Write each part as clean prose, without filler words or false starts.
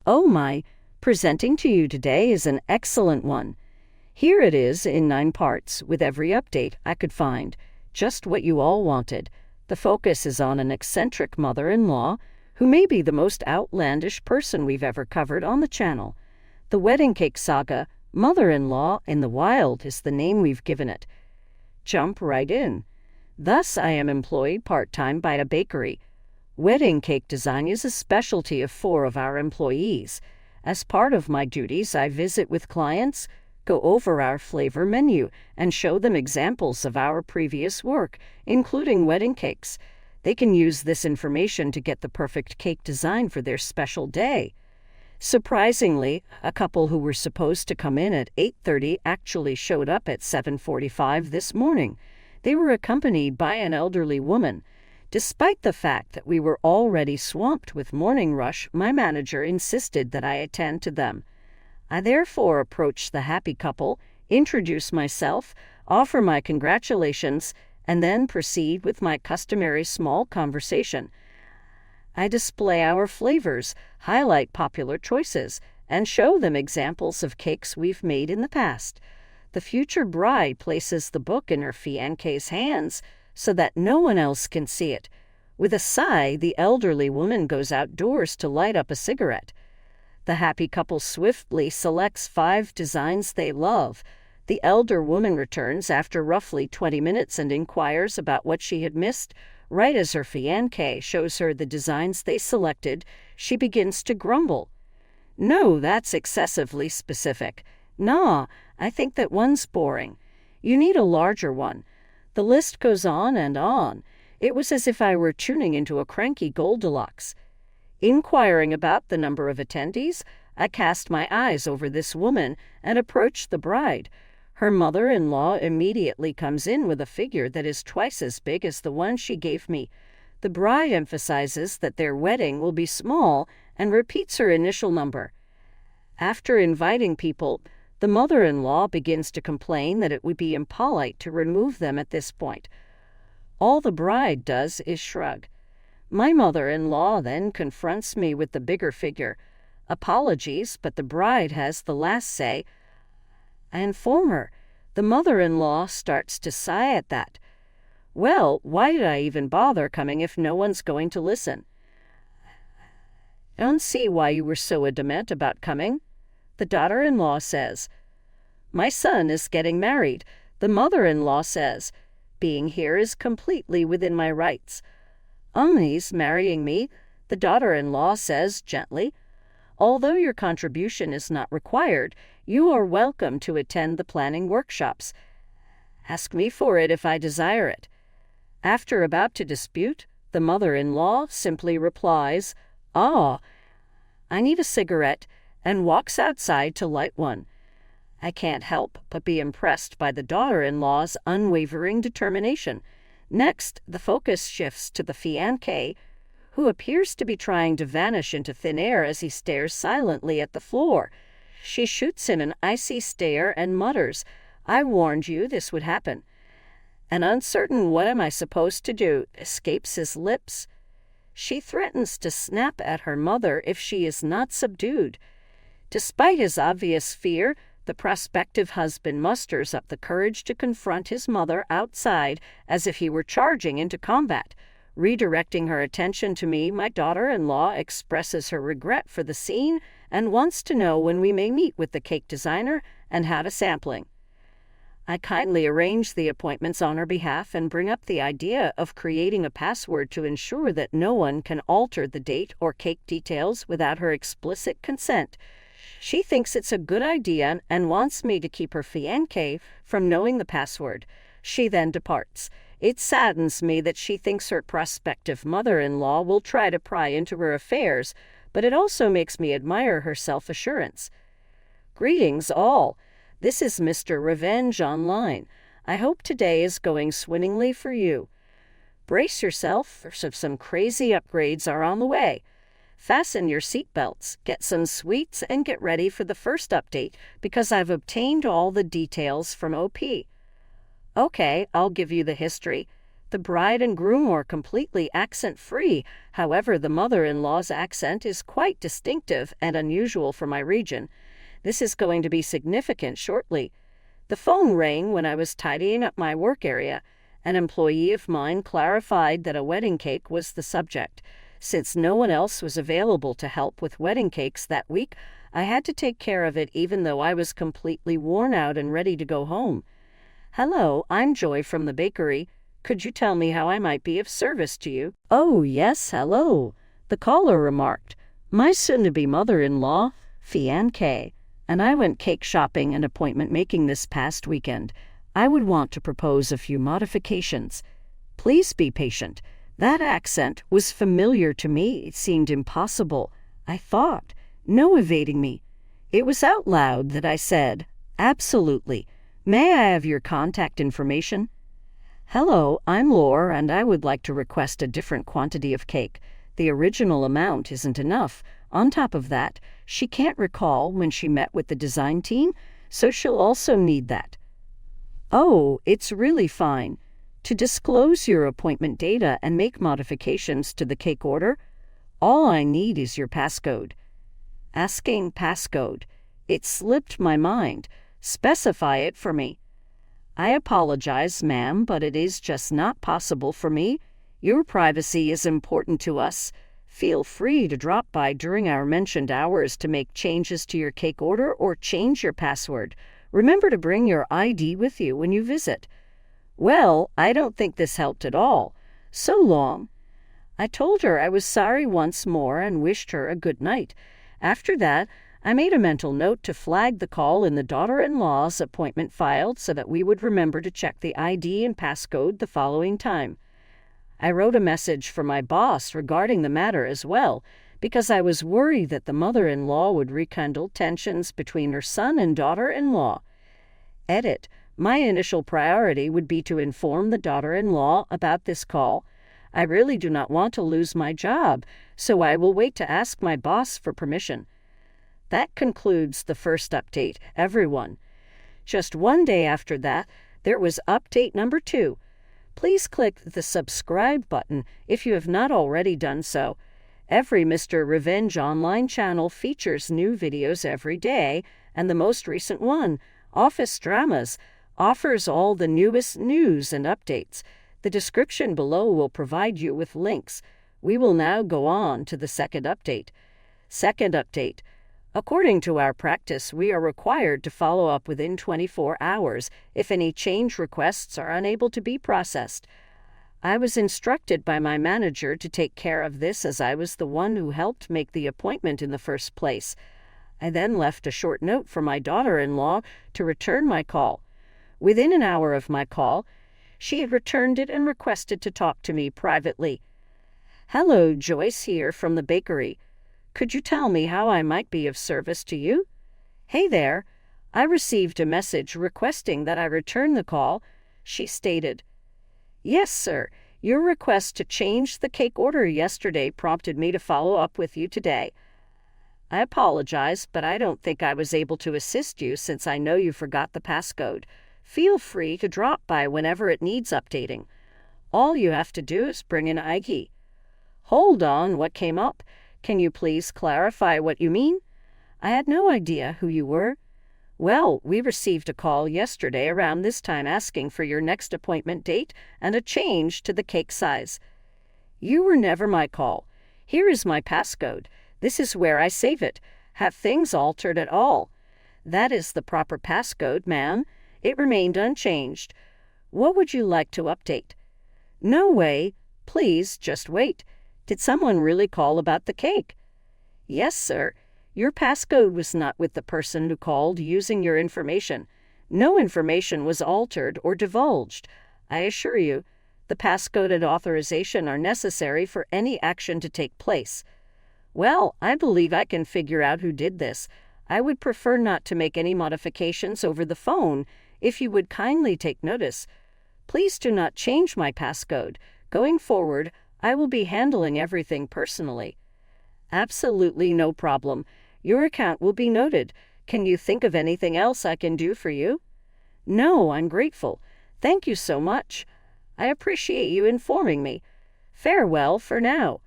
Oh my, presenting to you today is an excellent one. Here it is in 9 parts, with every update I could find. Just what you all wanted. The focus is on an eccentric mother-in-law who may be the most outlandish person we've ever covered on the channel. The Wedding Cake Saga, Mother-in-Law in the Wild is the name we've given it. Jump right in. Thus, I am employed part-time by a bakery. Wedding cake design is a specialty of 4 of our employees. As part of my duties, I visit with clients, go over our flavor menu, and show them examples of our previous work, including wedding cakes. They can use this information to get the perfect cake design for their special day. Surprisingly, a couple who were supposed to come in at 8:30 actually showed up at 7:45 this morning. They were accompanied by an elderly woman. Despite the fact that we were already swamped with morning rush, my manager insisted that I attend to them. I therefore approach the happy couple, introduce myself, offer my congratulations, and then proceed with my customary small conversation. I display our flavors, highlight popular choices, and show them examples of cakes we've made in the past. The future bride places the book in her fiancé's hands so that no one else can see it. With a sigh, the elderly woman goes outdoors to light up a cigarette. The happy couple swiftly selects 5 designs they love. The elder woman returns after roughly 20 minutes and inquires about what she had missed. Right as her fiancé shows her the designs they selected, she begins to grumble. "No, that's excessively specific. Nah, I think that one's boring. You need a larger one." The list goes on and on. It was as if I were tuning into a cranky Goldilocks. Inquiring about the number of attendees, I cast my eyes over this woman and approached the bride. Her mother-in-law immediately comes in with a figure that is twice as big as the one she gave me. The bride emphasizes that their wedding will be small and repeats her initial number. After inviting people, the mother-in-law begins to complain that it would be impolite to remove them at this point. All the bride does is shrug. My mother-in-law then confronts me with the bigger figure. Apologies, but the bride has the last say. I inform her. The mother-in-law starts to sigh at that. Well, why did I even bother coming if no one's going to listen? I don't see why you were so adamant about coming. The daughter-in-law says, "My son is getting married." The mother-in-law says, "Being here is completely within my rights." "He's marrying me," the daughter-in-law says gently. "Although your contribution is not required, you are welcome to attend the planning workshops. Ask me for it if I desire it." After about to dispute, the mother-in-law simply replies, "Ah, I need a cigarette," and walks outside to light one. I can't help but be impressed by the daughter-in-law's unwavering determination. Next, the focus shifts to the fiancé, who appears to be trying to vanish into thin air as he stares silently at the floor. She shoots him an icy stare and mutters, "I warned you this would happen." And uncertain what am I supposed to do, escapes his lips. She threatens to snap at her mother if she is not subdued. Despite his obvious fear, the prospective husband musters up the courage to confront his mother outside as if he were charging into combat. Redirecting her attention to me, my daughter-in-law expresses her regret for the scene and wants to know when we may meet with the cake designer and have a sampling. I kindly arrange the appointments on her behalf and bring up the idea of creating a password to ensure that no one can alter the date or cake details without her explicit consent. She thinks it's a good idea and wants me to keep her fiancé from knowing the password. She then departs. It saddens me that she thinks her prospective mother-in-law will try to pry into her affairs, but it also makes me admire her self-assurance. Greetings all. This is Mr. Revenge Online. I hope today is going swimmingly for you. Brace yourself, for some crazy upgrades are on the way. Fasten your seatbelts, get some sweets, and get ready for the first update because I've obtained all the details from OP. Okay, I'll give you the history. The bride and groom are completely accent-free. However, the mother-in-law's accent is quite distinctive and unusual for my region. This is going to be significant shortly. The phone rang when I was tidying up my work area. An employee of mine clarified that a wedding cake was the subject. Since no one else was available to help with wedding cakes that week, I had to take care of it even though I was completely worn out and ready to go home. Hello, I'm Joy from the bakery. Could you tell me how I might be of service to you? Oh, yes, hello, the caller remarked. My soon-to-be mother-in-law, Fian K, and I went cake shopping and appointment making this past weekend. I would want to propose a few modifications. Please be patient. That accent was familiar to me. It seemed impossible. I thought. No evading me. It was out loud that I said, absolutely. May I have your contact information? Hello, I'm Laura, and I would like to request a different quantity of cake. The original amount isn't enough. On top of that, she can't recall when she met with the design team, so she'll also need that. Oh, it's really fine. To disclose your appointment data and make modifications to the cake order, all I need is your passcode. Asking passcode. It slipped my mind. Specify it for me. I apologize, ma'am, but it is just not possible for me. Your privacy is important to us. Feel free to drop by during our mentioned hours to make changes to your cake order or change your password. Remember to bring your ID with you when you visit. Well, I don't think this helped at all. So long. I told her I was sorry once more and wished her a good night. After that, I made a mental note to flag the call in the daughter-in-law's appointment file so that we would remember to check the ID and passcode the following time. I wrote a message for my boss regarding the matter as well, because I was worried that the mother-in-law would rekindle tensions between her son and daughter-in-law. Edit. My initial priority would be to inform the daughter-in-law about this call. I really do not want to lose my job, so I will wait to ask my boss for permission. That concludes the first update, everyone. Just one day after that, there was update number 2. Please click the subscribe button if you have not already done so. Every Mr. Revenge Online channel features new videos every day, and the most recent one, Office Dramas, offers all the newest news and updates. The description below will provide you with links. We will now go on to the second update. Second update. According to our practice, we are required to follow up within 24 hours if any change requests are unable to be processed. I was instructed by my manager to take care of this as I was the one who helped make the appointment in the first place. I then left a short note for my daughter-in-law to return my call. Within an hour of my call, she had returned it and requested to talk to me privately. Hello, Joyce here from the bakery. Could you tell me how I might be of service to you? Hey there. I received a message requesting that I return the call, she stated. Yes, sir. Your request to change the cake order yesterday prompted me to follow up with you today. I apologize, but I don't think I was able to assist you since I know you forgot the passcode. Feel free to drop by whenever it needs updating. All you have to do is bring an ID. Hold on, what came up? Can you please clarify what you mean? I had no idea who you were. Well, we received a call yesterday around this time asking for your next appointment date and a change to the cake size. You were never my call. Here is my passcode. This is where I save it. Have things altered at all? That is the proper passcode, ma'am. It remained unchanged. What would you like to update? No way. Please, just wait. Did someone really call about the cake? Yes, sir. Your passcode was not with the person who called using your information. No information was altered or divulged. I assure you, the passcode and authorization are necessary for any action to take place. Well, I believe I can figure out who did this. I would prefer not to make any modifications over the phone. If you would kindly take notice. Please do not change my passcode. Going forward, I will be handling everything personally. Absolutely no problem. Your account will be noted. Can you think of anything else I can do for you? No, I'm grateful. Thank you so much. I appreciate you informing me. Farewell for now."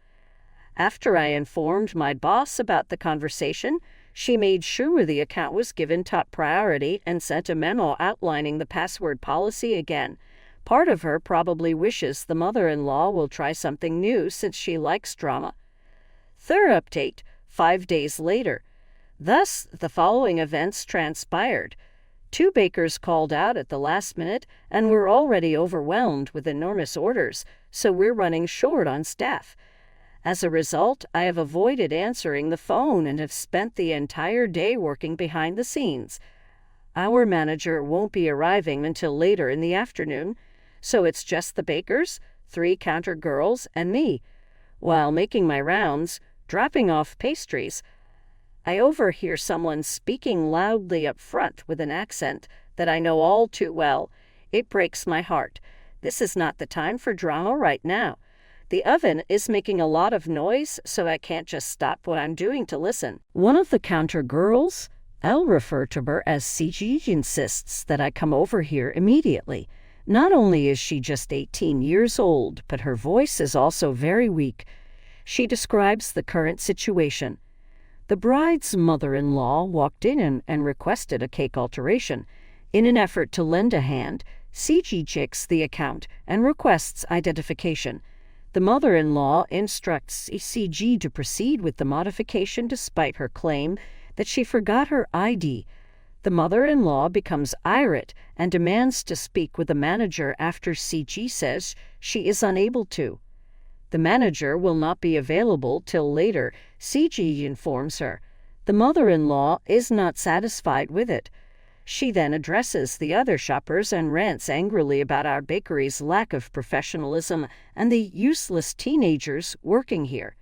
After I informed my boss about the conversation, she made sure the account was given top priority and sent a memo outlining the password policy again. Part of her probably wishes the mother-in-law will try something new since she likes drama. Third update, 5 days later. Thus, the following events transpired. 2 bakers called out at the last minute, and we're already overwhelmed with enormous orders, so we're running short on staff. As a result, I have avoided answering the phone and have spent the entire day working behind the scenes. Our manager won't be arriving until later in the afternoon, so it's just the bakers, 3 counter girls, and me. While making my rounds, dropping off pastries, I overhear someone speaking loudly up front with an accent that I know all too well. It breaks my heart. This is not the time for drama right now. The oven is making a lot of noise, so I can't just stop what I'm doing to listen. One of the counter girls, I'll refer to her as CG, insists that I come over here immediately. Not only is she just 18 years old, but her voice is also very weak. She describes the current situation. The bride's mother-in-law walked in and requested a cake alteration. In an effort to lend a hand, CG checks the account and requests identification. The mother-in-law instructs CG to proceed with the modification despite her claim that she forgot her ID. The mother-in-law becomes irate and demands to speak with the manager after CG says she is unable to. The manager will not be available till later, CG informs her. The mother-in-law is not satisfied with it. She then addresses the other shoppers and rants angrily about our bakery's lack of professionalism and the useless teenagers working here.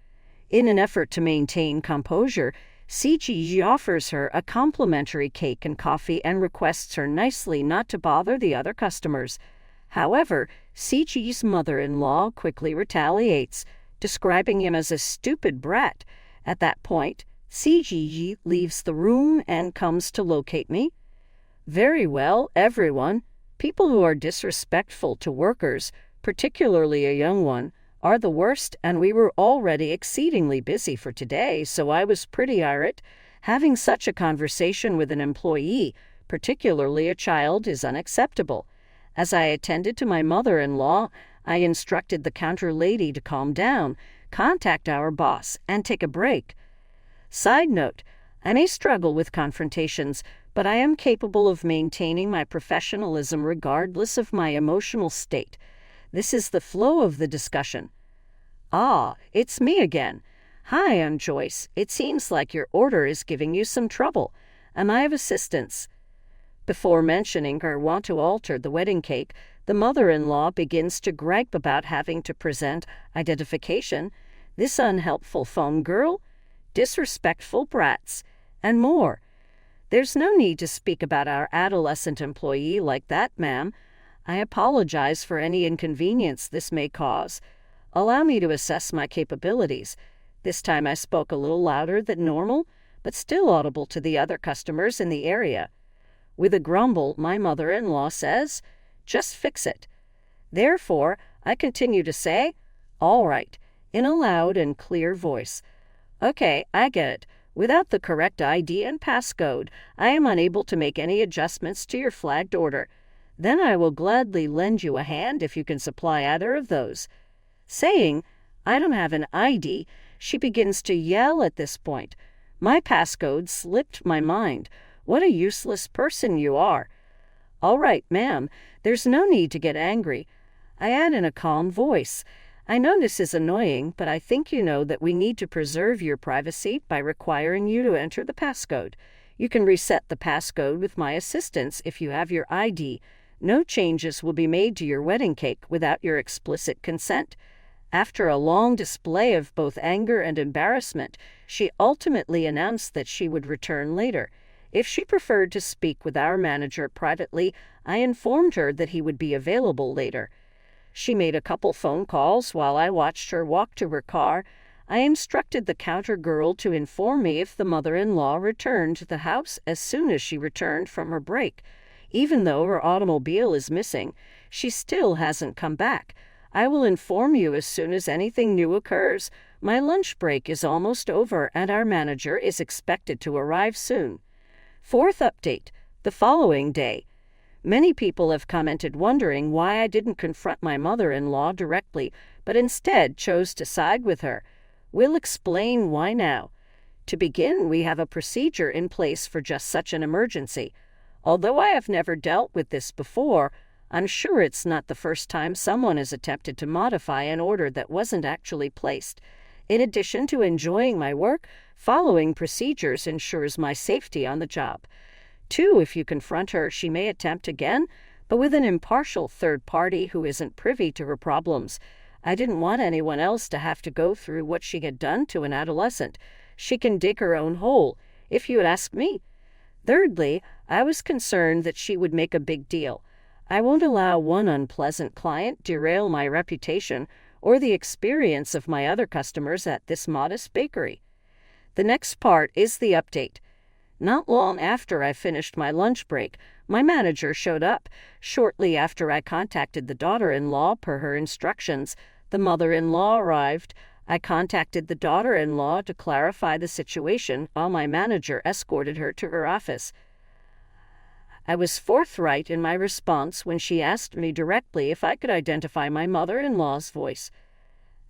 In an effort to maintain composure, CG offers her a complimentary cake and coffee and requests her nicely not to bother the other customers. However, CG's mother-in-law quickly retaliates, describing him as a stupid brat. At that point, CG leaves the room and comes to locate me. Very well, everyone. People who are disrespectful to workers, particularly a young one, are the worst, and we were already exceedingly busy for today, so I was pretty irate. Having such a conversation with an employee, particularly a child, is unacceptable. As I attended to my mother-in-law, I instructed the counter lady to calm down, contact our boss, and take a break. Side note, I may struggle with confrontations, but I am capable of maintaining my professionalism regardless of my emotional state. This is the flow of the discussion. "Ah, it's me again. Hi, I'm Joyce. It seems like your order is giving you some trouble. Am I of assistance?" Before mentioning her want to alter the wedding cake, the mother-in-law begins to gripe about having to present identification, this unhelpful phone girl, disrespectful brats, and more. There's no need to speak about our adolescent employee like that, ma'am. I apologize for any inconvenience this may cause. Allow me to assess my capabilities. This time I spoke a little louder than normal, but still audible to the other customers in the area. With a grumble, my mother-in-law says, "Just fix it." Therefore, I continue to say, "All right," in a loud and clear voice. "Okay, I get it. Without the correct ID and passcode, I am unable to make any adjustments to your flagged order. Then I will gladly lend you a hand if you can supply either of those." Saying, "I don't have an ID," she begins to yell at this point. My passcode slipped my mind. What a useless person you are. "All right, ma'am, there's no need to get angry." I add in a calm voice, "I know this is annoying, but I think you know that we need to preserve your privacy by requiring you to enter the passcode. You can reset the passcode with my assistance if you have your ID. No changes will be made to your wedding cake without your explicit consent." After a long display of both anger and embarrassment, she ultimately announced that she would return later. If she preferred to speak with our manager privately, I informed her that he would be available later. She made a couple phone calls while I watched her walk to her car. I instructed the counter girl to inform me if the mother-in-law returned to the house as soon as she returned from her break. Even though her automobile is missing, She still hasn't come back. I will inform you as soon as anything new occurs. My lunch break is almost over and our manager is expected to arrive soon. Fourth update, the following day. Many people have commented wondering why I didn't confront my mother-in-law directly, but instead chose to side with her. We'll explain why now. To begin, we have a procedure in place for just such an emergency. Although I have never dealt with this before, I'm sure it's not the first time someone has attempted to modify an order that wasn't actually placed. In addition to enjoying my work, following procedures ensures my safety on the job. 2, if you confront her, she may attempt again, but with an impartial third party who isn't privy to her problems. I didn't want anyone else to have to go through what she had done to an adolescent. She can dig her own hole, if you would ask me. Thirdly, I was concerned that she would make a big deal. I won't allow one unpleasant client derail my reputation or the experience of my other customers at this modest bakery. The next part is the update. Not long after I finished my lunch break, my manager showed up. Shortly after I contacted the daughter-in-law per her instructions, the mother-in-law arrived. I contacted the daughter-in-law to clarify the situation while my manager escorted her to her office. I was forthright in my response when she asked me directly if I could identify my mother-in-law's voice.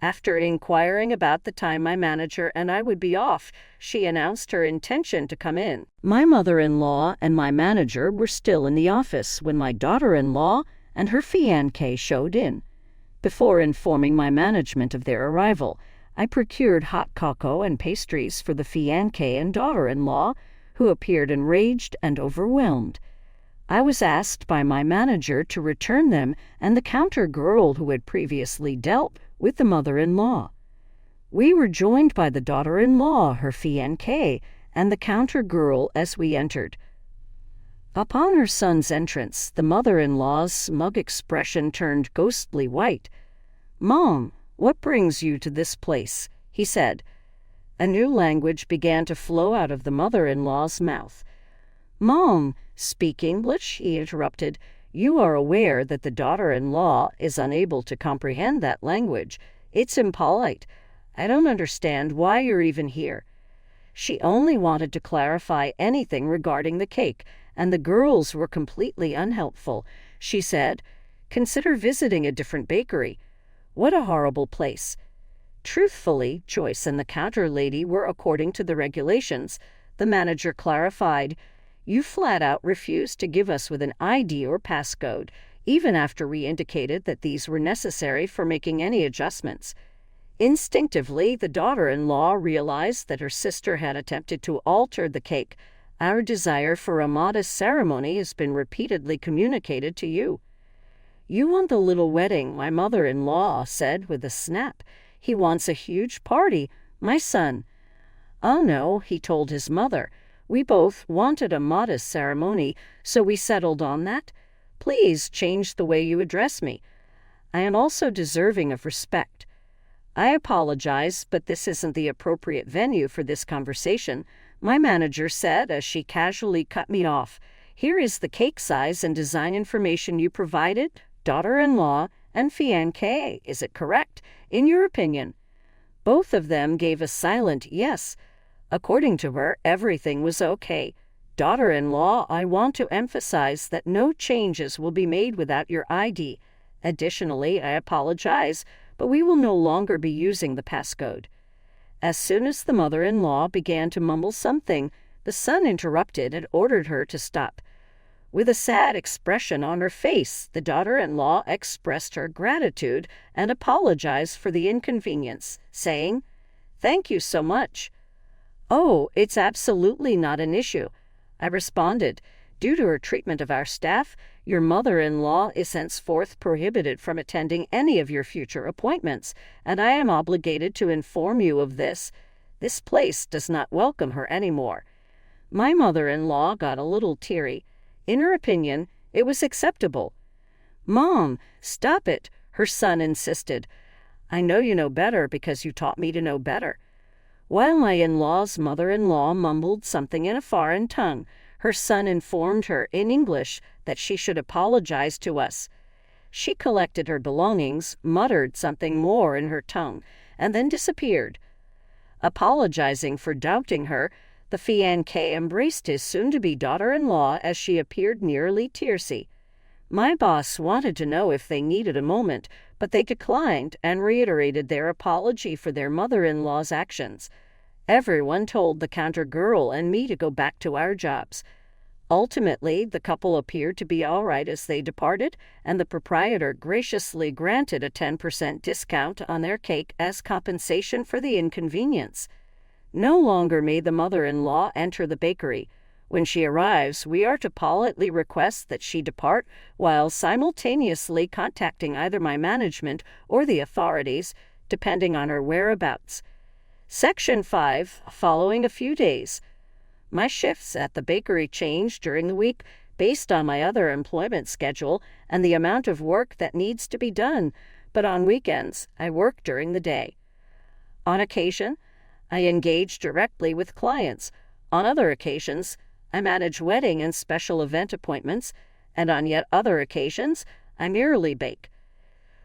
After inquiring about the time my manager and I would be off, she announced her intention to come in. My mother-in-law and my manager were still in the office when my daughter-in-law and her fiancé showed in. Before informing my management of their arrival, I procured hot cocoa and pastries for the fiancé and daughter-in-law, who appeared enraged and overwhelmed. I was asked by my manager to return them and the counter girl who had previously dealt with the mother-in-law. We were joined by the daughter-in-law, her fiancé, and the counter girl as we entered. Upon her son's entrance, the mother-in-law's smug expression turned ghostly white. "Mom, what brings you to this place?" he said. A new language began to flow out of the mother-in-law's mouth. "Mom, speak English," he interrupted. "You are aware that the daughter-in-law is unable to comprehend that language. It's impolite. I don't understand why you're even here." She only wanted to clarify anything regarding the cake, and the girls were completely unhelpful. She said, "Consider visiting a different bakery." What a horrible place. Truthfully, Joyce and the counter lady were according to the regulations. The manager clarified, "You flat out refused to give us with an ID or passcode, even after we indicated that these were necessary for making any adjustments." Instinctively, the daughter-in-law realized that her sister had attempted to alter the cake. "Our desire for a modest ceremony has been repeatedly communicated to you." "You want a little wedding," my mother-in-law said with a snap. "He wants a huge party, my son." "Oh no," he told his mother. "We both wanted a modest ceremony, so we settled on that. Please change the way you address me. I am also deserving of respect." "I apologize, but this isn't the appropriate venue for this conversation," my manager said as she casually cut me off. "Here is the cake size and design information you provided, daughter-in-law and fiancé. Is it correct, in your opinion?" Both of them gave a silent yes. According to her, everything was okay. "Daughter-in-law, I want to emphasize that no changes will be made without your ID. Additionally, I apologize, but we will no longer be using the passcode." As soon as the mother-in-law began to mumble something, the son interrupted and ordered her to stop. With a sad expression on her face, the daughter-in-law expressed her gratitude and apologized for the inconvenience, saying, "Thank you so much." "Oh, it's absolutely not an issue," I responded. "Due to her treatment of our staff, your mother-in-law is henceforth prohibited from attending any of your future appointments, and I am obligated to inform you of this. This place does not welcome her anymore." My mother-in-law got a little teary. In her opinion, it was acceptable. "Mom, stop it," her son insisted. "I know you know better because you taught me to know better." While my in-law's mother-in-law mumbled something in a foreign tongue, her son informed her in English that she should apologize to us. She collected her belongings, muttered something more in her tongue, and then disappeared. Apologizing for doubting her, the fiancé embraced his soon-to-be daughter-in-law as she appeared nearly tearsy. My boss wanted to know if they needed a moment, but they declined and reiterated their apology for their mother-in-law's actions. Everyone told the counter girl and me to go back to our jobs. Ultimately, the couple appeared to be all right as they departed, and the proprietor graciously granted a 10% discount on their cake as compensation for the inconvenience. No longer may the mother-in-law enter the bakery. When she arrives, we are to politely request that she depart while simultaneously contacting either my management or the authorities, depending on her whereabouts. Section 5. Following a few days. My shifts at the bakery change during the week based on my other employment schedule and the amount of work that needs to be done, but on weekends I work during the day. On occasion, I engage directly with clients. On other occasions, I manage wedding and special event appointments, and on yet other occasions, I merely bake.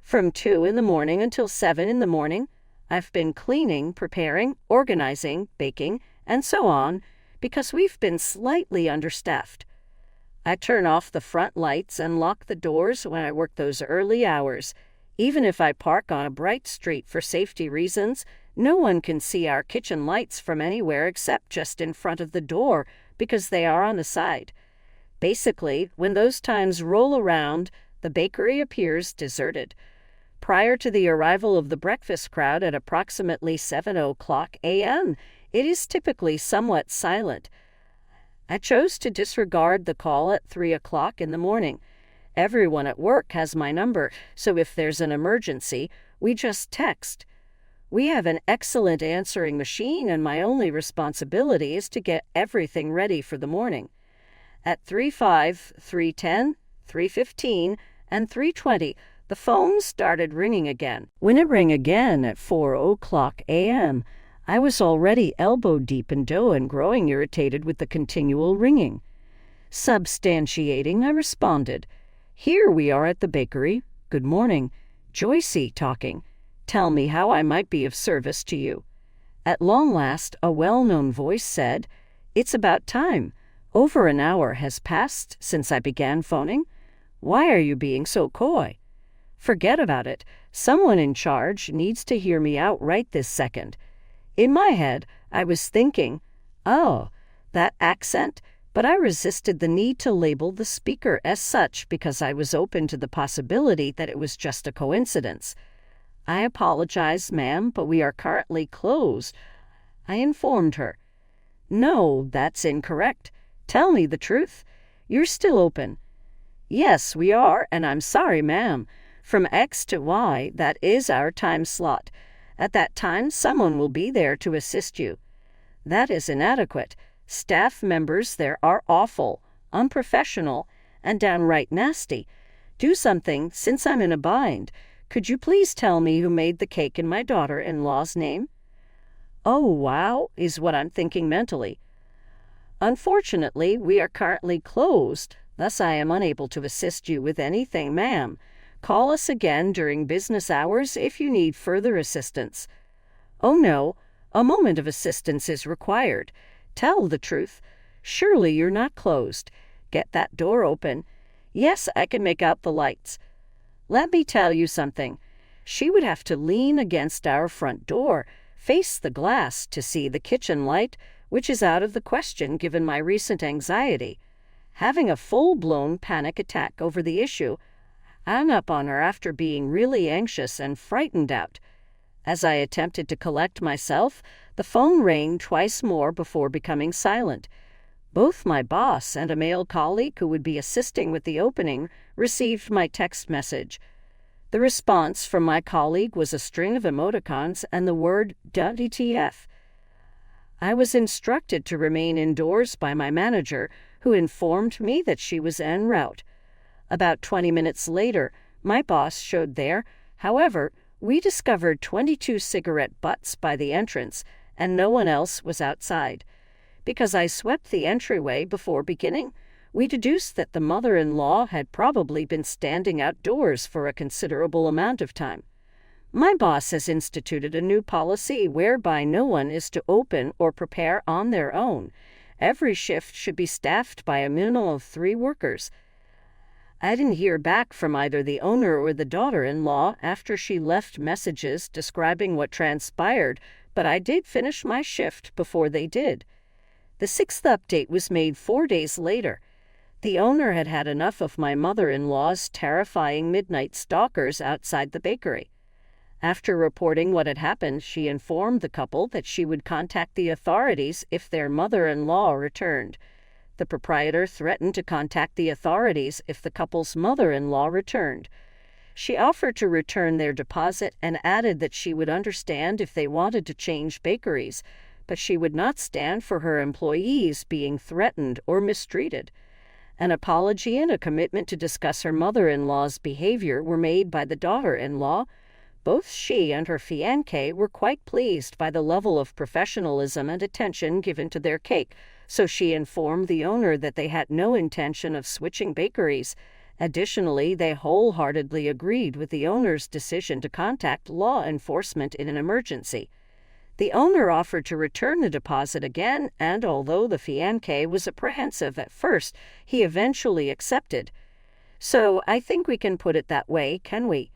From 2 in the morning until 7 in the morning, I've been cleaning, preparing, organizing, baking, and so on, because we've been slightly understaffed. I turn off the front lights and lock the doors when I work those early hours. Even if I park on a bright street for safety reasons, no one can see our kitchen lights from anywhere except just in front of the door because they are on the side. Basically, when those times roll around, the bakery appears deserted. Prior to the arrival of the breakfast crowd at approximately 7:00 a.m., it is typically somewhat silent. I chose to disregard the call at 3:00 in the morning. Everyone at work has my number, so if there's an emergency, we just text. We have an excellent answering machine, and my only responsibility is to get everything ready for the morning. At 3:05, 3:10, 3:15, and 3:20, the phone started ringing again. When it rang again at 4:00 a.m., I was already elbow-deep in dough and growing irritated with the continual ringing. Substantiating, I responded, "Here we are at the bakery. Good morning. Joycey talking. Tell me how I might be of service to you." At long last, a well-known voice said, "It's about time. Over an hour has passed since I began phoning. Why are you being so coy? Forget about it. Someone in charge needs to hear me out right this second." In my head, I was thinking, "Oh, that accent," but I resisted the need to label the speaker as such because I was open to the possibility that it was just a coincidence. "I apologize, ma'am, but we are currently closed," I informed her. "No, that's incorrect. Tell me the truth. You're still open." "Yes, we are, and I'm sorry, ma'am. From X to Y, that is our time slot. At that time, someone will be there to assist you." "That is inadequate. Staff members there are awful, unprofessional, and downright nasty. Do something, since I'm in a bind. Could you please tell me who made the cake in my daughter-in-law's name?" "Oh, wow," is what I'm thinking mentally. "Unfortunately, we are currently closed, thus I am unable to assist you with anything, ma'am. Call us again during business hours if you need further assistance." "Oh no, a moment of assistance is required. Tell the truth. Surely you're not closed. Get that door open. Yes, I can make out the lights. Let me tell you something. She would have to lean against our front door, face the glass to see the kitchen light, which is out of the question given my recent anxiety. Having a full-blown panic attack over the issue, I hung up on her after being really anxious and frightened out. As I attempted to collect myself, the phone rang twice more before becoming silent. Both my boss and a male colleague who would be assisting with the opening received my text message. The response from my colleague was a string of emoticons and the word "WTF." I was instructed to remain indoors by my manager, who informed me that she was en route. About 20 minutes later, my boss showed there. However, we discovered 22 cigarette butts by the entrance, and no one else was outside. Because I swept the entryway before beginning, We deduced that the mother-in-law had probably been standing outdoors for a considerable amount of time. My boss has instituted a new policy whereby no one is to open or prepare on their own. Every shift should be staffed by a minimum of 3 workers. I didn't hear back from either the owner or the daughter-in-law after she left messages describing what transpired, but I did finish my shift before they did. The 6th update was made 4 days later. The owner had had enough of my mother-in-law's terrifying midnight stalkers outside the bakery. After reporting what had happened, she informed the couple that she would contact the authorities if their mother-in-law returned. The proprietor threatened to contact the authorities if the couple's mother-in-law returned. She offered to return their deposit and added that she would understand if they wanted to change bakeries, but she would not stand for her employees being threatened or mistreated. An apology and a commitment to discuss her mother-in-law's behavior were made by the daughter-in-law. Both she and her fiancé were quite pleased by the level of professionalism and attention given to their cake, so she informed the owner that they had no intention of switching bakeries. Additionally, they wholeheartedly agreed with the owner's decision to contact law enforcement in an emergency. The owner offered to return the deposit again, and although the fiancé was apprehensive at first, he eventually accepted. So I think we can put it that way, can we?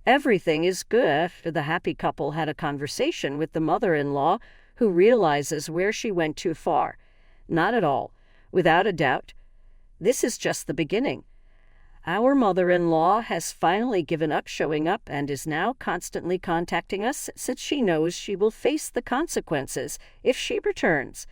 Everything is good after the happy couple had a conversation with the mother-in-law, who realizes where she went too far. Not at all. Without a doubt. This is just the beginning. Our mother-in-law has finally given up showing up and is now constantly contacting us since she knows she will face the consequences if she returns.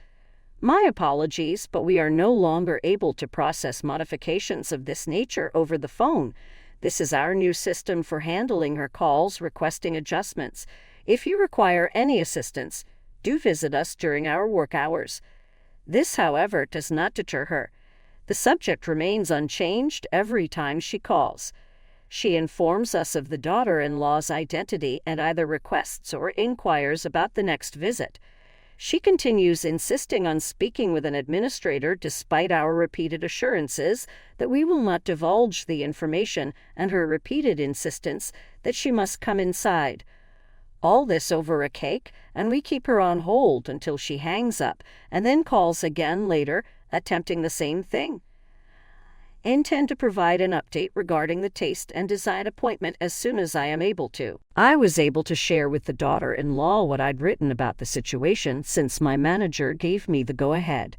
My apologies, but we are no longer able to process modifications of this nature over the phone. This is our new system for handling her calls requesting adjustments. If you require any assistance, do visit us during our work hours. This, however, does not deter her. The subject remains unchanged every time she calls. She informs us of the daughter-in-law's identity and either requests or inquires about the next visit. She continues insisting on speaking with an administrator despite our repeated assurances that we will not divulge the information and her repeated insistence that she must come inside. All this over a cake, and we keep her on hold until she hangs up and then calls again later, attempting the same thing. I intend to provide an update regarding the taste and design appointment as soon as I am able to. I was able to share with the daughter-in-law what I'd written about the situation since my manager gave me the go-ahead.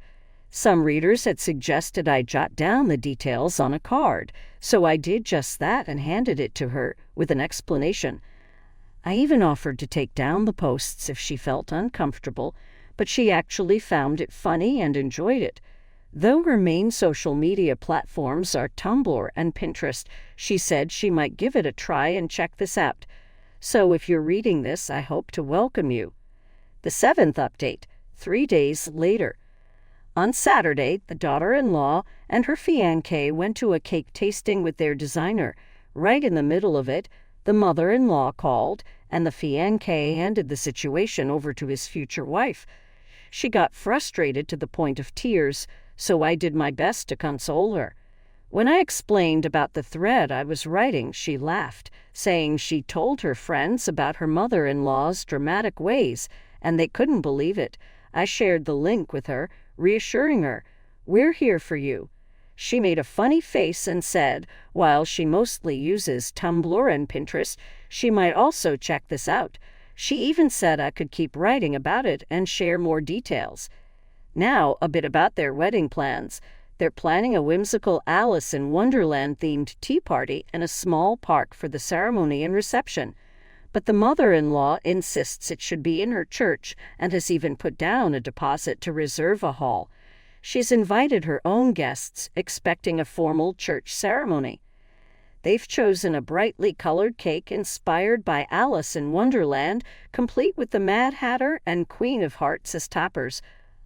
Some readers had suggested I jot down the details on a card, so I did just that and handed it to her with an explanation. I even offered to take down the posts if she felt uncomfortable, but she actually found it funny and enjoyed it. Though her main social media platforms are Tumblr and Pinterest, she said she might give it a try and check this out. So if you're reading this, I hope to welcome you. The 7th update, 3 days later. On Saturday, the daughter-in-law and her fiancé went to a cake tasting with their designer. Right in the middle of it, the mother-in-law called, and the fiancé handed the situation over to his future wife. She got frustrated to the point of tears, so I did my best to console her. When I explained about the thread I was writing, she laughed, saying she told her friends about her mother-in-law's dramatic ways, and they couldn't believe it. I shared the link with her, reassuring her, "We're here for you." She made a funny face and said, while she mostly uses Tumblr and Pinterest, she might also check this out. She even said I could keep writing about it and share more details. Now, a bit about their wedding plans. They're planning a whimsical Alice in Wonderland-themed tea party in a small park for the ceremony and reception. But the mother-in-law insists it should be in her church and has even put down a deposit to reserve a hall. She's invited her own guests, expecting a formal church ceremony. They've chosen a brightly colored cake inspired by Alice in Wonderland, complete with the Mad Hatter and Queen of Hearts as toppers.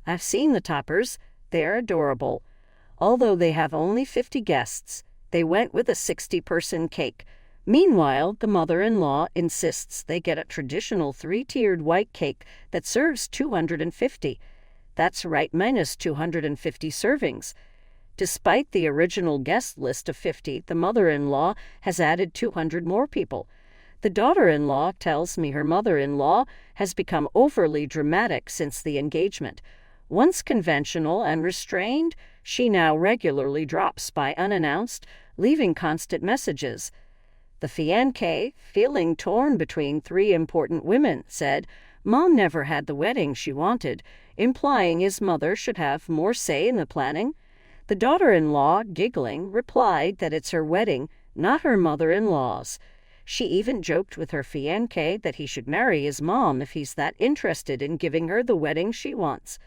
I've seen the toppers. They're adorable. Although they have only 50 guests, they went with a 60-person cake. Meanwhile, the mother-in-law insists they get a traditional 3-tiered white cake that serves 250. That's right, minus 250 servings. Despite the original guest list of 50, the mother-in-law has added 200 more people. The daughter-in-law tells me her mother-in-law has become overly dramatic since the engagement. Once conventional and restrained, she now regularly drops by unannounced, leaving constant messages. The fiancé, feeling torn between three important women, said, "Mom never had the wedding she wanted," implying his mother should have more say in the planning. The daughter-in-law, giggling, replied that it's her wedding, not her mother-in-law's. She even joked with her fiancé that he should marry his mom if he's that interested in giving her the wedding she wants.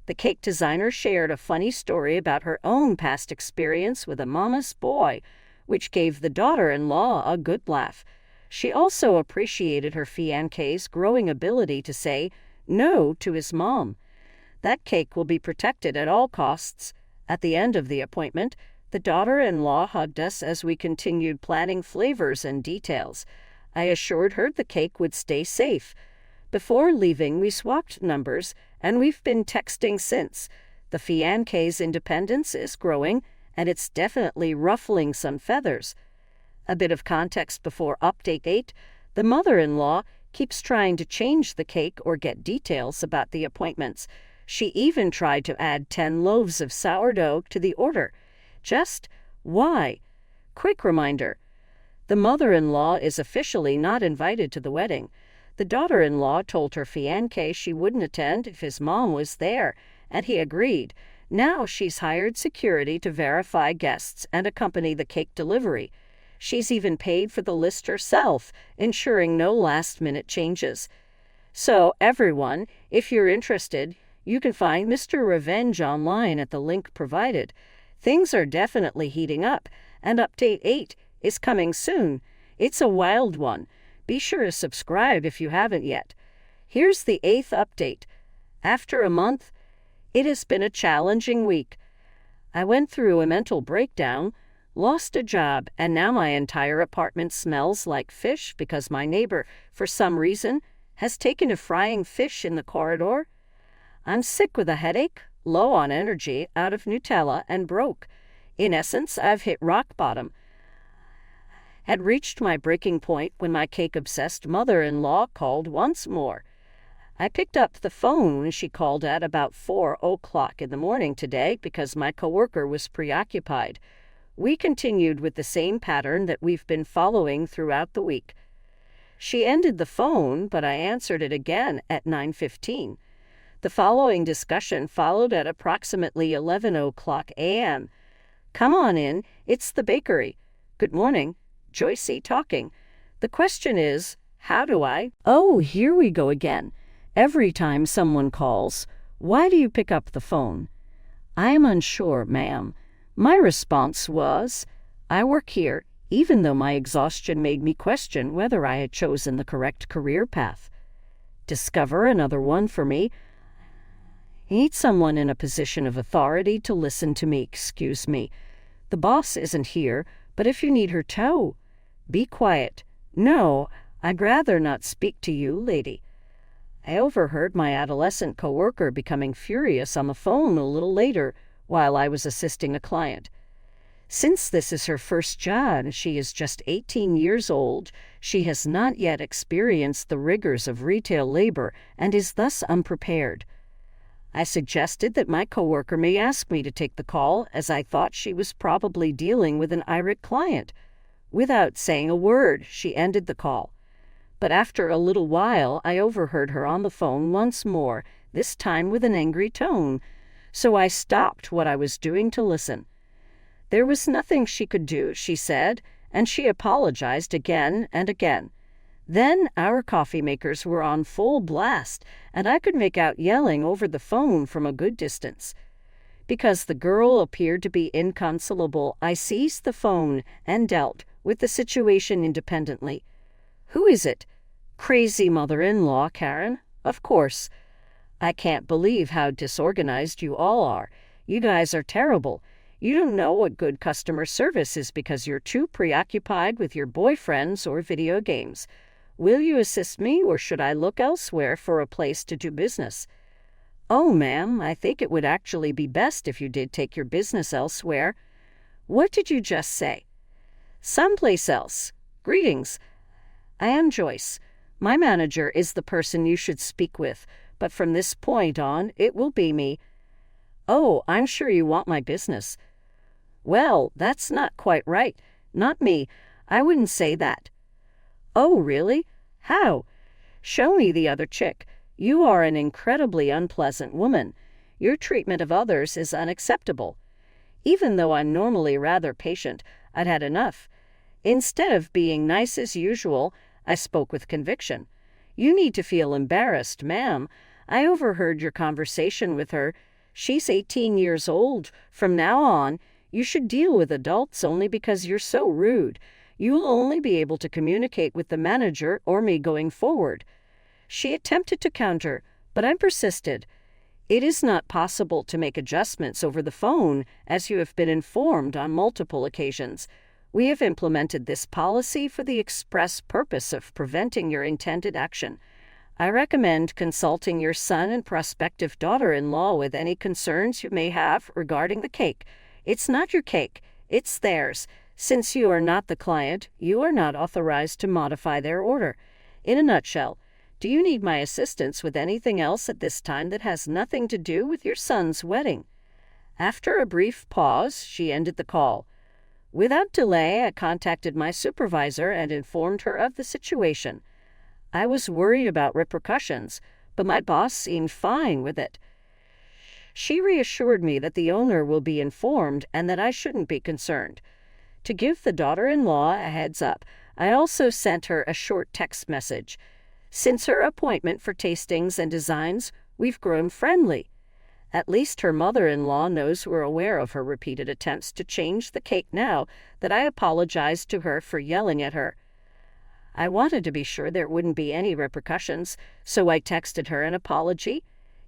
The cake designer shared a funny story about her own past experience with a mama's boy, which gave the daughter-in-law a good laugh. She also appreciated her fiancé's growing ability to say no to his mom. That cake will be protected at all costs. At the end of the appointment, the daughter-in-law hugged us as we continued planning flavors and details. I assured her the cake would stay safe. Before leaving, we swapped numbers, and we've been texting since. The fiancé's independence is growing, and it's definitely ruffling some feathers. A bit of context before update 8. The mother-in-law keeps trying to change the cake or get details about the appointments. She even tried to add 10 loaves of sourdough to the order. Just why? Quick reminder. The mother-in-law is officially not invited to the wedding. The daughter-in-law told her fiancé she wouldn't attend if his mom was there, and he agreed. Now she's hired security to verify guests and accompany the cake delivery. She's even paid for the list herself, ensuring no last-minute changes. So, everyone, if you're interested, you can find Mr. Revenge online at the link provided. Things are definitely heating up, and update 8 is coming soon. It's a wild one. Be sure to subscribe if you haven't yet. Here's the 8th update. After a month, it has been a challenging week. I went through a mental breakdown, lost a job, and now my entire apartment smells like fish because my neighbor, for some reason, has taken to frying fish in the corridor. I'm sick with a headache, low on energy, out of Nutella, and broke. In essence, I've hit rock bottom. Had reached my breaking point when my cake-obsessed mother-in-law called once more. I picked up the phone when she called at about 4:00 in the morning today because my coworker was preoccupied. We continued with the same pattern that we've been following throughout the week. She ended the phone, but I answered it again at 9:15. The following discussion followed at approximately 11:00 a.m. "Come on in, it's the bakery." "Good morning." Joycey talking. "The question is, how do I—" "Oh, here we go again. Every time someone calls, why do you pick up the phone?" "I am unsure, ma'am." My response was, "I work here, even though my exhaustion made me question whether I had chosen the correct career path." "Discover another one for me. I need someone in a position of authority to listen to me. Excuse me. The boss isn't here, but if you need her toe—" "Be quiet." "No, I'd rather not speak to you, lady." I overheard my adolescent coworker becoming furious on the phone a little later while I was assisting a client. Since this is her first job, she is just 18 years old, she has not yet experienced the rigors of retail labor and is thus unprepared. I suggested that my coworker may ask me to take the call, as I thought she was probably dealing with an irate client. Without saying a word, she ended the call. But after a little while, I overheard her on the phone once more, this time with an angry tone. So I stopped what I was doing to listen. There was nothing she could do, she said, and she apologized again and again. Then our coffee makers were on full blast, and I could make out yelling over the phone from a good distance. Because the girl appeared to be inconsolable, I seized the phone and dealt with the situation independently. "Who is it?" "Crazy mother-in-law, Karen. Of course. I can't believe how disorganized you all are. You guys are terrible. You don't know what good customer service is because you're too preoccupied with your boyfriends or video games. Will you assist me, or should I look elsewhere for a place to do business?" "Oh, ma'am, I think it would actually be best if you did take your business elsewhere." "What did you just say?" "Someplace else. Greetings. I am Joyce. My manager is the person you should speak with, but from this point on, it will be me." "Oh, I'm sure you want my business." "Well, that's not quite right. Not me. I wouldn't say that." "Oh, really? How? Show me the other chick. You are an incredibly unpleasant woman. Your treatment of others is unacceptable. Even though I'm normally rather patient, I'd had enough. Instead of being nice as usual, I spoke with conviction. "You need to feel embarrassed, ma'am. I overheard your conversation with her. She's 18 years old. From now on, you should deal with adults only because you're so rude. You'll only be able to communicate with the manager or me going forward." She attempted to counter, but I persisted. "It is not possible to make adjustments over the phone, as you have been informed on multiple occasions. We have implemented this policy for the express purpose of preventing your intended action. I recommend consulting your son and prospective daughter-in-law with any concerns you may have regarding the cake. It's not your cake, it's theirs. Since you are not the client, you are not authorized to modify their order. In a nutshell, do you need my assistance with anything else at this time that has nothing to do with your son's wedding?" After a brief pause, she ended the call. Without delay, I contacted my supervisor and informed her of the situation. I was worried about repercussions, but my boss seemed fine with it. She reassured me that the owner will be informed and that I shouldn't be concerned. To give the daughter-in-law a heads up, I also sent her a short text message. Since her appointment for tastings and designs, we've grown friendly. At least her mother-in-law knows we're aware of her repeated attempts to change the cake now that I apologized to her for yelling at her. I wanted to be sure there wouldn't be any repercussions, so I texted her an apology.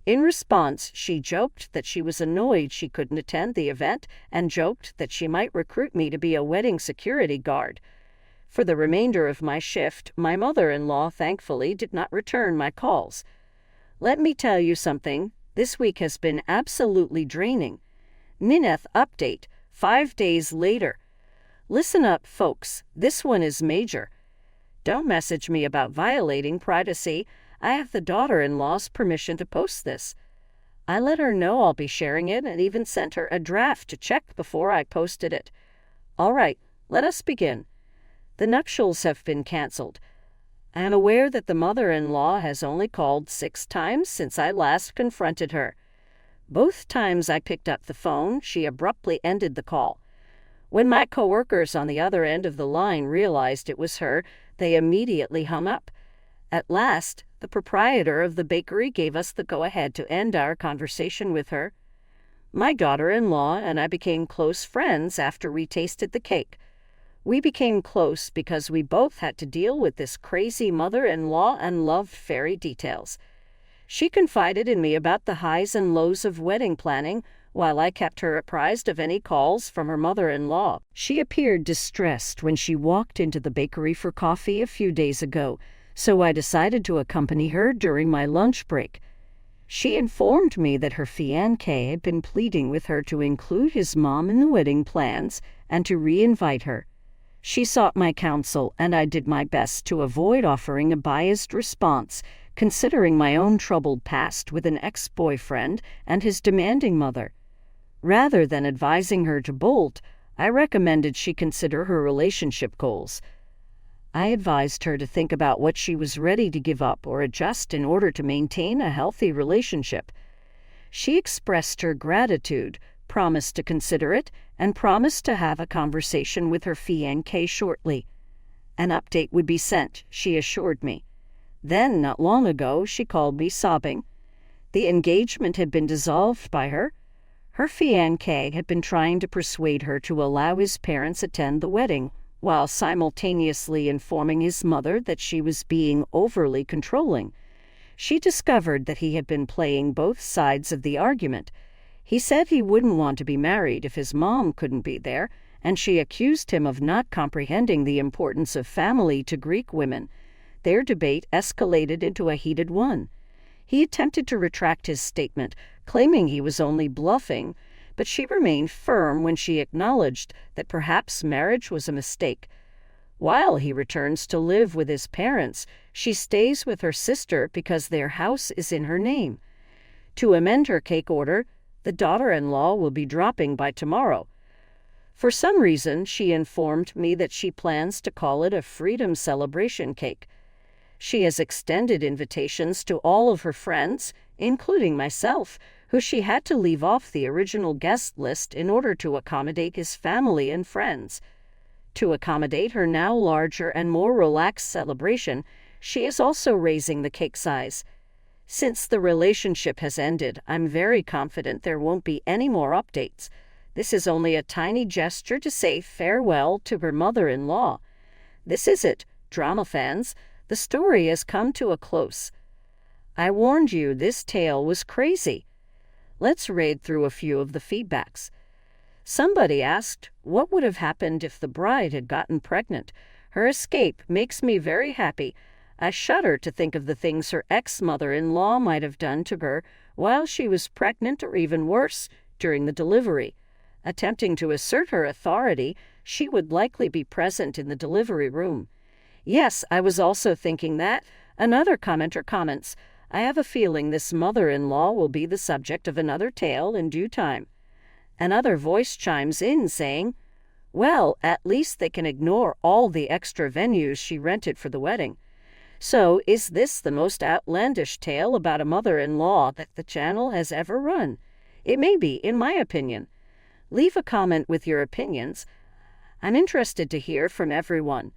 In response, she joked that she was annoyed she couldn't attend the event and joked that she might recruit me to be a wedding security guard. For the remainder of my shift, my mother-in-law thankfully did not return my calls. Let me tell you something. This week has been absolutely draining. Nineth update, 5 days later. Listen up, folks. This one is major. Don't message me about violating privacy. I have the daughter-in-law's permission to post this. I let her know I'll be sharing it and even sent her a draft to check before I posted it. All right, let us begin. The nuptials have been canceled. I am aware that the mother-in-law has only called 6 times since I last confronted her. Both times I picked up the phone, she abruptly ended the call. When my coworkers on the other end of the line realized it was her, they immediately hung up. At last, the proprietor of the bakery gave us the go-ahead to end our conversation with her. My daughter-in-law and I became close friends after we tasted the cake. We became close because we both had to deal with this crazy mother-in-law and loved fairy details. She confided in me about the highs and lows of wedding planning, while I kept her apprised of any calls from her mother-in-law. She appeared distressed when she walked into the bakery for coffee a few days ago, so I decided to accompany her during my lunch break. She informed me that her fiancé had been pleading with her to include his mom in the wedding plans and to re-invite her. She sought my counsel, and I did my best to avoid offering a biased response, considering my own troubled past with an ex-boyfriend and his demanding mother. Rather than advising her to bolt, I recommended she consider her relationship goals. I advised her to think about what she was ready to give up or adjust in order to maintain a healthy relationship. She expressed her gratitude, promised to consider it, and promised to have a conversation with her fiancé shortly. An update would be sent, she assured me. Then, not long ago, she called me sobbing. The engagement had been dissolved by her. Her fiancé had been trying to persuade her to allow his parents attend the wedding, while simultaneously informing his mother that she was being overly controlling. She discovered that he had been playing both sides of the argument. He said he wouldn't want to be married if his mom couldn't be there, and she accused him of not comprehending the importance of family to Greek women. Their debate escalated into a heated one. He attempted to retract his statement, claiming he was only bluffing, but she remained firm when she acknowledged that perhaps marriage was a mistake. While he returns to live with his parents, she stays with her sister because their house is in her name. To amend her cake order, the daughter-in-law will be dropping by tomorrow. For some reason, she informed me that she plans to call it a freedom celebration cake. She has extended invitations to all of her friends, including myself, who she had to leave off the original guest list in order to accommodate his family and friends. To accommodate her now larger and more relaxed celebration, she is also raising the cake size. Since the relationship has ended, I'm very confident there won't be any more updates. This is only a tiny gesture to say farewell to her mother-in-law. This is it, drama fans. The story has come to a close. I warned you this tale was crazy. Let's raid through a few of the feedbacks. Somebody asked, what would have happened if the bride had gotten pregnant? Her escape makes me very happy. I shudder to think of the things her ex-mother-in-law might have done to her while she was pregnant, or even worse, during the delivery. Attempting to assert her authority, she would likely be present in the delivery room. Yes, I was also thinking that. Another commenter comments, I have a feeling this mother-in-law will be the subject of another tale in due time. Another voice chimes in saying, well, at least they can ignore all the extra venues she rented for the wedding. So, is this the most outlandish tale about a mother-in-law that the channel has ever run? It may be, in my opinion. Leave a comment with your opinions. I'm interested to hear from everyone.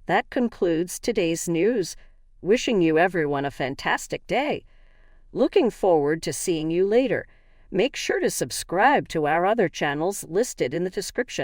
That concludes today's news. Wishing you everyone a fantastic day. Looking forward to seeing you later. Make sure to subscribe to our other channels listed in the description.